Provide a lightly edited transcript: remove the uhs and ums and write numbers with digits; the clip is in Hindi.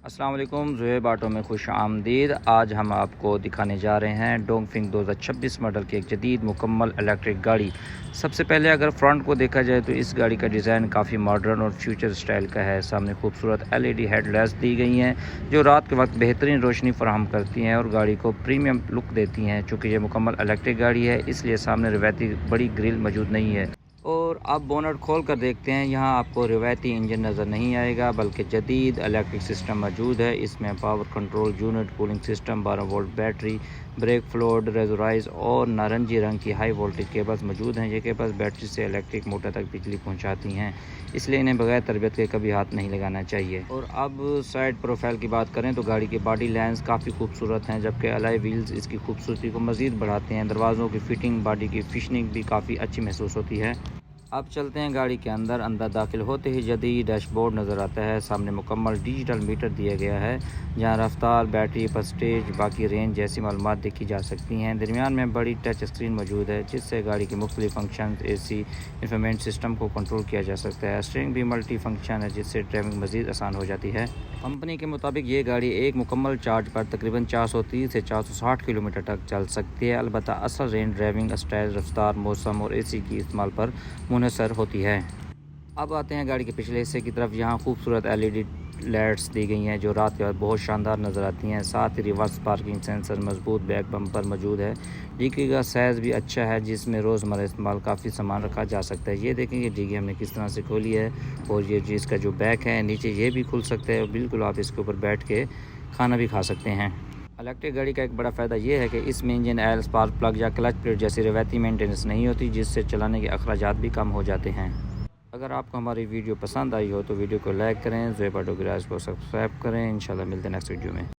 अस्सलाम वालेकुम, ज़ुहैब ऑटो में खुश आमदीद। आज हम आपको दिखाने जा रहे हैं डोंगफिंग 2026 मॉडल की एक जदीद मुकम्मल इलेक्ट्रिक गाड़ी। सबसे पहले अगर फ्रंट को देखा जाए तो इस गाड़ी का डिज़ाइन काफ़ी मॉडर्न और फ्यूचर स्टाइल का है। सामने खूबसूरत LED हेडलाइट्स दी गई हैं जो रात के वक्त बेहतरीन रोशनी फराहम करती हैं और गाड़ी को प्रीमियम लुक देती हैं। चूँकि ये मुकम्मल इलेक्ट्रिक गाड़ी है इसलिए सामने रवायती बड़ी ग्रिल मौजूद नहीं है। और अब बोनट खोल कर देखते हैं, यहाँ आपको रिवायती इंजन नज़र नहीं आएगा बल्कि जदीद इलेक्ट्रिक सिस्टम मौजूद है। इसमें power control unit, cooling system, 12 volt battery, brake fluid, reservoir और नारंगी रंग की हाई वोल्टेज केबल्स मौजूद हैं। ये केबल्स बैटरी से इलेक्ट्रिक मोटर तक बिजली पहुँचाती हैं, इसलिए इन्हें बगैर तरबियत के कभी हाथ नहीं लगाना चाहिए। और अब साइड प्रोफाइल की बात करें तो गाड़ी की बॉडी लाइन्स काफ़ी खूबसूरत हैं, जबकि अलॉय व्हील्स इसकी खूबसूरती को मज़ीद बढ़ाते हैं। दरवाज़ों की फिटिंग, बॉडी की फिनिशिंग भी काफ़ी अच्छी महसूस होती है। अब चलते हैं गाड़ी के अंदर दाखिल होते ही जदीद डैशबोर्ड नज़र आता है। सामने मुकम्मल डिजिटल मीटर दिया गया है जहां रफ्तार, बैटरी, परसेंटेज, बाकी रेंज जैसी मालूमात देखी जा सकती हैं। दरमियान में बड़ी टच स्क्रीन मौजूद है जिससे गाड़ी के मुख्तलिफ फंक्शन, AC, इंफोटेनमेंट सिस्टम को कंट्रोल किया जा सकता है। स्टीयरिंग भी मल्टी फंक्शन है जिससे ड्राइविंग मज़ीद आसान हो जाती है। कंपनी के मुताबिक ये गाड़ी एक मुकम्मल चार्ज पर तकरीबन 430 से 460 किलोमीटर तक चल सकती है। अलबत्ता असल रेंज ड्राइविंग स्टाइल, रफ्तार, मौसम और AC की इस्तेमाल पर मुनहसर होती है। अब आते हैं गाड़ी के पिछले हिस्से की तरफ। यहाँ खूबसूरत LED लाइट्स दी गई हैं जो रात के वक्त बहुत शानदार नज़र आती हैं। साथ ही रिवर्स पार्किंग सेंसर, मजबूत बैक बम्पर मौजूद है। डिक्की का साइज़ भी अच्छा है जिसमें रोज़मर्रा इस्तेमाल काफ़ी सामान रखा जा सकता है। ये देखें ये डिक्की हमने किस तरह से खोली है और ये इसका जो बैक है नीचे ये भी खुल सकता है। बिल्कुल आप इसके ऊपर बैठ के खाना भी खा सकते हैं। इलेक्ट्रिक गाड़ी का एक बड़ा फ़ायदा ये है कि इसमें इंजन ऑयल, स्पार्क प्लग या क्लच प्लेट जैसी रवायती मेंटेनेंस नहीं होती जिससे चलाने के अखराजात भी कम हो जाते हैं। अगर आपको हमारी वीडियो पसंद आई हो तो वीडियो को लाइक करें, ज़ुहैब ऑटो गैराज को सब्सक्राइब करें। इंशाल्लाह मिलते हैं नेक्स्ट वीडियो में।